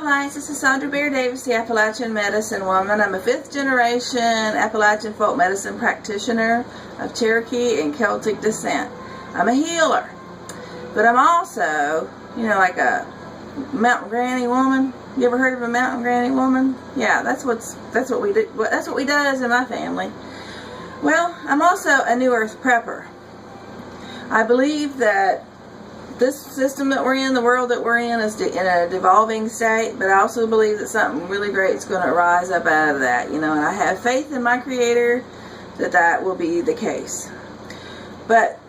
guys, this is Sandra Bear Davis, the Appalachian Medicine Woman. I'm a 5th generation Appalachian folk medicine practitioner of Cherokee and Celtic descent. I'm a healer, but I'm also, like a mountain granny woman. You ever heard of a mountain granny woman? Yeah, that's what we do. That's what we does in my family. Well, I'm also a New Earth prepper. I believe that this system that we're in, the world that we're in, is in a devolving state, but I also believe that something really great is going to rise up out of that, and I have faith in my Creator that will be the case. But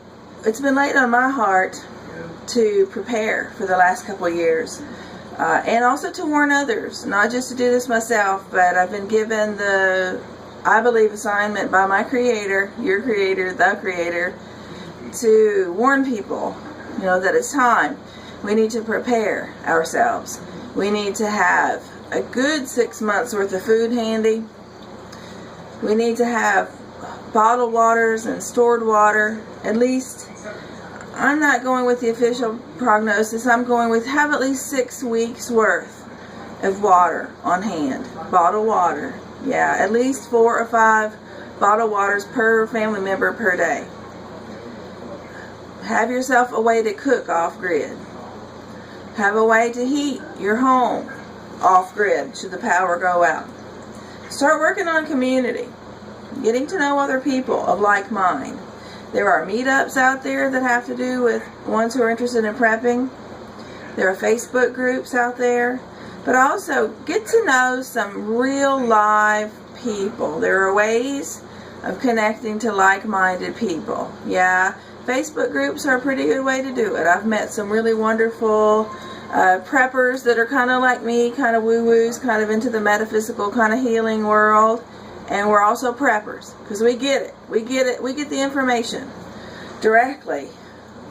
it's been laid on my heart to prepare for the last couple of years, and also to warn others, not just to do this myself, but I've been given the, I believe, assignment by my Creator, your Creator, the Creator, to warn people that it's time. We need to prepare ourselves. We need to have a good 6 months worth of food handy. We need to have bottled waters and stored water. At least, I'm not going with the official prognosis. I'm going with have at least 6 weeks worth of water on hand. Bottled water. Yeah, at least 4 or 5 bottled waters per family member per day. Have yourself a way to cook off-grid. Have a way to heat your home off-grid should the power go out. Start working on community. Getting to know other people of like mind. There are meetups out there that have to do with ones who are interested in prepping. There are Facebook groups out there. But also get to know some real live people. There are ways of connecting to like-minded people. Yeah. Facebook groups are a pretty good way to do it. I've met some really wonderful preppers that are kind of like me, kind of woo-woos, kind of into the metaphysical kind of healing world. And we're also preppers because we get it. We get the information directly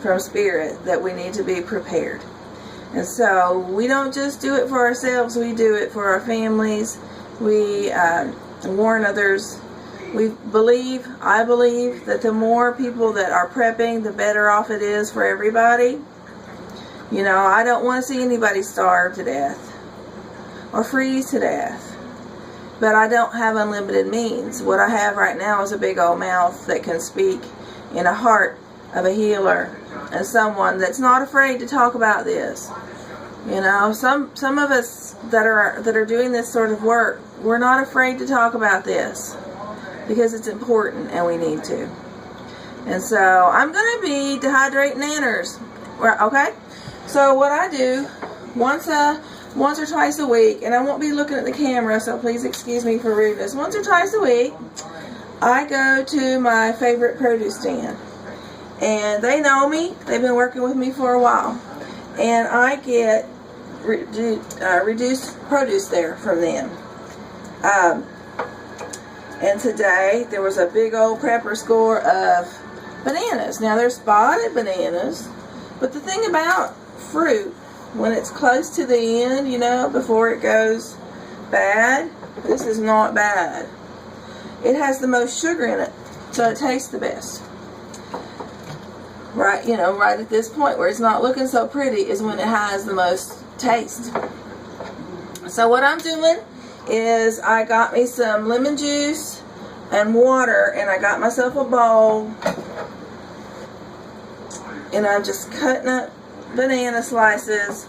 from Spirit that we need to be prepared. And so we don't just do it for ourselves. We do it for our families. We warn others. I believe that the more people that are prepping, the better off it is for everybody. I don't want to see anybody starve to death or freeze to death. But I don't have unlimited means. What I have right now is a big old mouth that can speak in a heart of a healer and someone that's not afraid to talk about this. Some of us that are doing this sort of work, we're not afraid to talk about this. Because it's important and we need to. And so I'm going to be dehydrating nanners. Okay? So what I do once or twice a week, and I won't be looking at the camera, so please excuse me for rudeness. Once or twice a week, I go to my favorite produce stand. And they know me. They've been working with me for a while. And I get reduced produce there from them. And today, there was a big old prepper score of bananas. Now, they're spotted bananas. But the thing about fruit, when it's close to the end, before it goes bad, this is not bad. It has the most sugar in it, so it tastes the best. Right, right at this point where it's not looking so pretty is when it has the most taste. So what I'm doing is I got me some lemon juice and water, and I got myself a bowl, and I'm just cutting up banana slices,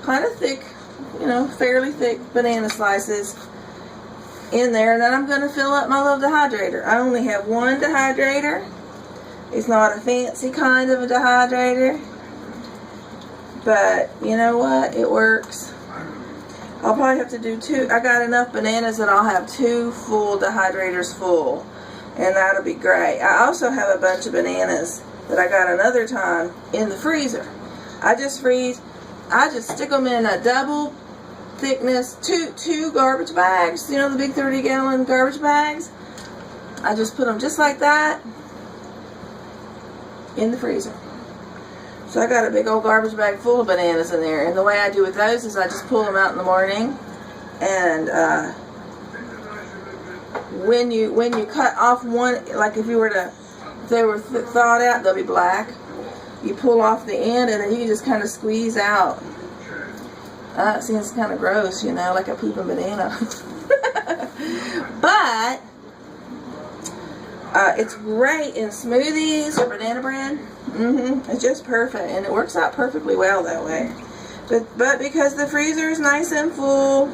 kind of thick, fairly thick banana slices in there, and then I'm going to fill up my little dehydrator. I only have one dehydrator. It's not a fancy kind of a dehydrator, but you know what? It works. I'll probably have to do 2. I got enough bananas that I'll have 2 full dehydrators full. And that'll be great. I also have a bunch of bananas that I got another time in the freezer. I just stick them in a double thickness, two garbage bags. The big 30-gallon garbage bags. I just put them just like that in the freezer. So I got a big old garbage bag full of bananas in there. And the way I do with those is I just pull them out in the morning. And when you cut off one, like if they were thawed out, they'll be black. You pull off the end and then you just kind of squeeze out It seems kind of gross, you know, like a peeping banana. But it's great in smoothies or banana bread. It's just perfect, and it works out perfectly well that way. But because the freezer is nice and full,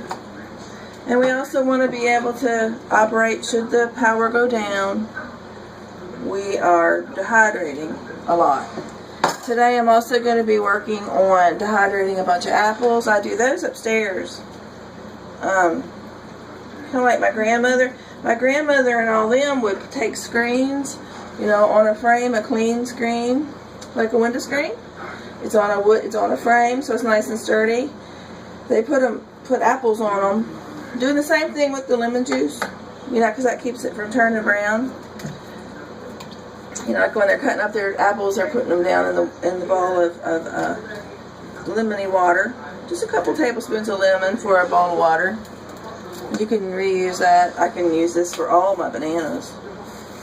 and we also want to be able to operate should the power go down, we are dehydrating a lot. Today I'm also going to be working on dehydrating a bunch of apples. I do those upstairs. Kind of like my grandmother. My grandmother and all them would take screens, you know, on a frame, a clean screen, like a window screen. It's on a wood. It's on a frame, so it's nice and sturdy. They put apples on them. Doing the same thing with the lemon juice, you know, because that keeps it from turning brown. You know, like when they're cutting up their apples, they're putting them down in the bowl of lemony water. Just a couple tablespoons of lemon for a bowl of water. You can reuse that. I can use this for all my bananas,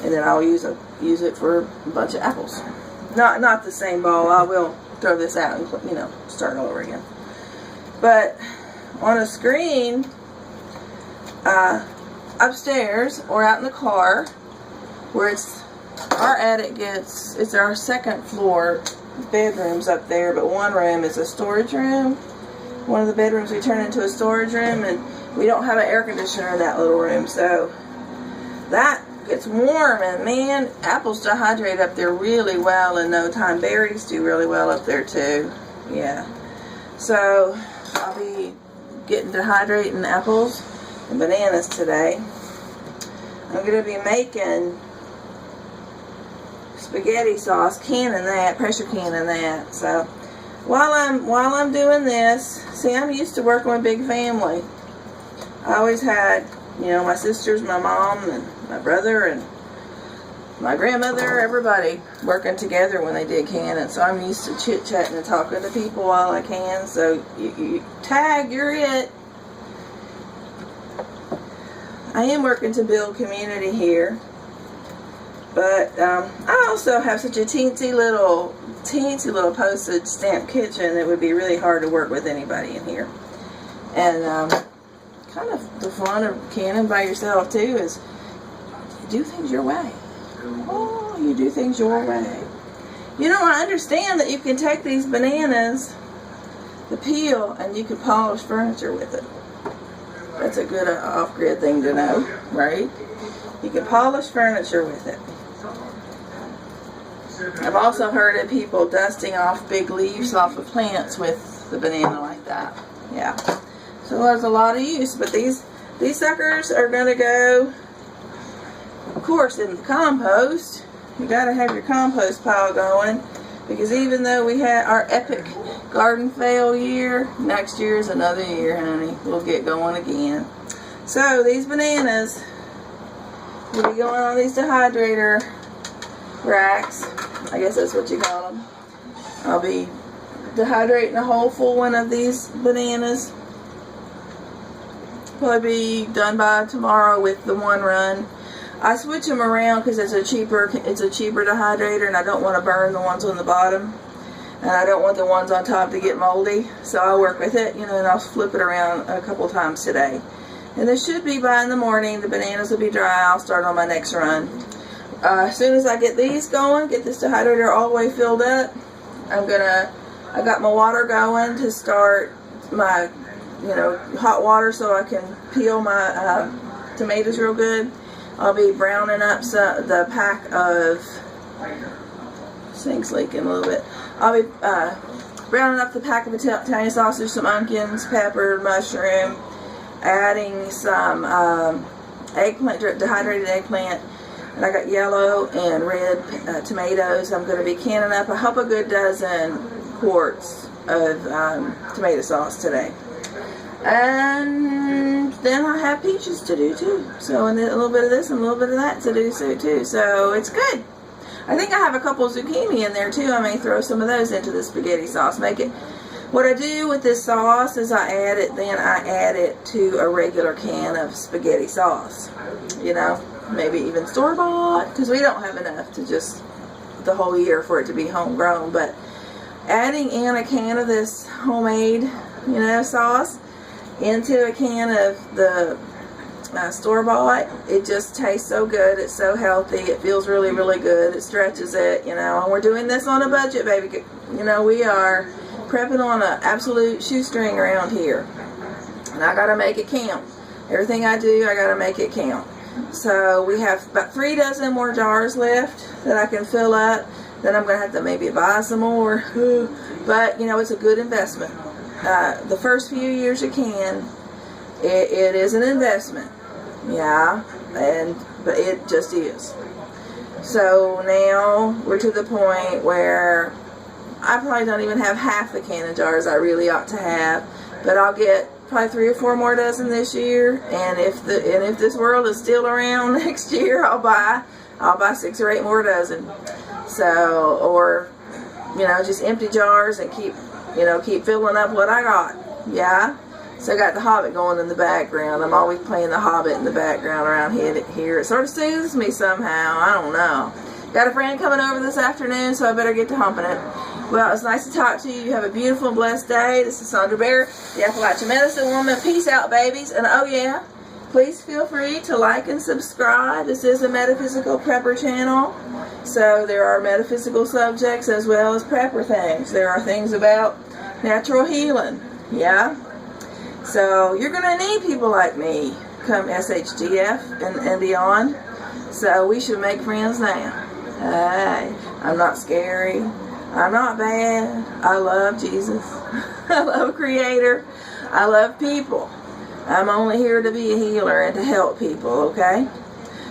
and then I'll use it for a bunch of apples. Not the same bowl. I will throw this out and, you know, start all over again. But on a screen, upstairs or out in the car, where it's our attic it's our second floor bedrooms up there, but one room is a storage room. One of the bedrooms we turn into a storage room, and we don't have an air conditioner in that little room, so that gets warm, and man, apples dehydrate up there really well in no time. Berries do really well up there too. Yeah. So I'll be dehydrating apples and bananas today. I'm going to be making spaghetti sauce, pressure canning that. So while I'm doing this, see, I'm used to working with a big family. I always had, you know, my sisters, my mom, and my brother, and my grandmother, everybody working together when they did canning. So I'm used to chit-chatting and talking to people while I can. So you tag, you're it. I am working to build community here. But I also have such a teensy little postage stamp kitchen that would be really hard to work with anybody in here. And kind of the fun of canning by yourself too is you do things your way. Oh, you do things your way. You know, I understand that you can take these bananas, the peel, and you can polish furniture with it. That's a good off-grid thing to know, right? You can polish furniture with it. I've also heard of people dusting off big leaves off of plants with the banana like that. Yeah. So there's a lot of use, but these suckers are going to go, of course, in the compost. You got to have your compost pile going, because even though we had our epic garden fail year, next year is another year, honey. We'll get going again. So these bananas will be going on these dehydrator racks. I guess that's what you call them. I'll be dehydrating a whole full one of these bananas. Probably be done by tomorrow with the one run. I switch them around because it's a cheaper dehydrator, and I don't want to burn the ones on the bottom, and I don't want the ones on top to get moldy. So I'll work with it, you know, and I'll flip it around a couple times today. And this should be by in the morning. The bananas will be dry. I'll start on my next run. As soon as I get these going, get this dehydrator all the way filled up, I got my water going to start my, you know, hot water so I can peel my tomatoes real good. I'll be browning up the pack of, sink's leaking a little bit. I'll be browning up the pack of Italian sausage, some onions, pepper, mushroom, adding some eggplant, dehydrated eggplant. And I got yellow and red tomatoes. I'm going to be canning up a good dozen quarts of tomato sauce today. And then I have peaches to do too. So, and then a little bit of this and a little bit of that to do too. So it's good. I think I have a couple of zucchini in there too. I may throw some of those into the spaghetti sauce. What I do with this sauce is I add it to a regular can of spaghetti sauce. You know, maybe even store-bought, because we don't have enough to just the whole year for it to be homegrown. But adding in a can of this homemade sauce into a can of the store-bought. It just tastes so good. It's so healthy. It feels really, really good. It stretches it, and we're doing this on a budget, baby. We are prepping on an absolute shoestring around here, and I gotta make it count. Everything I do, I gotta make it count. So we have about 3 dozen more jars left that I can fill up. Then I'm gonna have to maybe buy some more, but it's a good investment. The first few years you can, it is an investment. Yeah, but it just is. So now we're to the point where I probably don't even have half the can of jars I really ought to have, but I'll get probably 3 or 4 more dozen this year. And if this world is still around next year, I'll buy 6 or 8 more dozen. So, or just empty jars and keep filling up what I got. Yeah. So I got the Hobbit going in the background. I'm always playing the Hobbit in the background around here. It sort of soothes me somehow. I don't know. Got a friend coming over this afternoon, so I better get to humping it. Well, it's nice to talk to you. You have a beautiful and blessed day. This is Sandra Bear, the Appalachian Medicine Woman. Peace out, babies. And oh yeah, please feel free to like and subscribe. This is a metaphysical prepper channel. So there are metaphysical subjects as well as prepper things. There are things about natural healing. Yeah. So you're going to need people like me come SHGF and beyond. So we should make friends now. Hey, I'm not scary. I'm not bad. I love Jesus. I love Creator. I love people. I'm only here to be a healer and to help people, okay?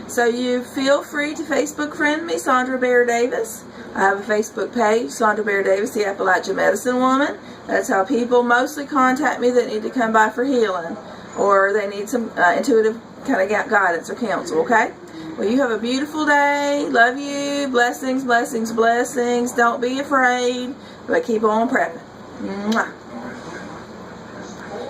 So you feel free to Facebook friend me, Sandra Bear Davis. I have a Facebook page, Sandra Bear Davis, the Appalachian Medicine Woman. That's how people mostly contact me that need to come by for healing, or they need some intuitive kind of guidance or counsel, okay? Well, you have a beautiful day. Love you. Blessings, blessings, blessings. Don't be afraid, but keep on prepping. Mwah.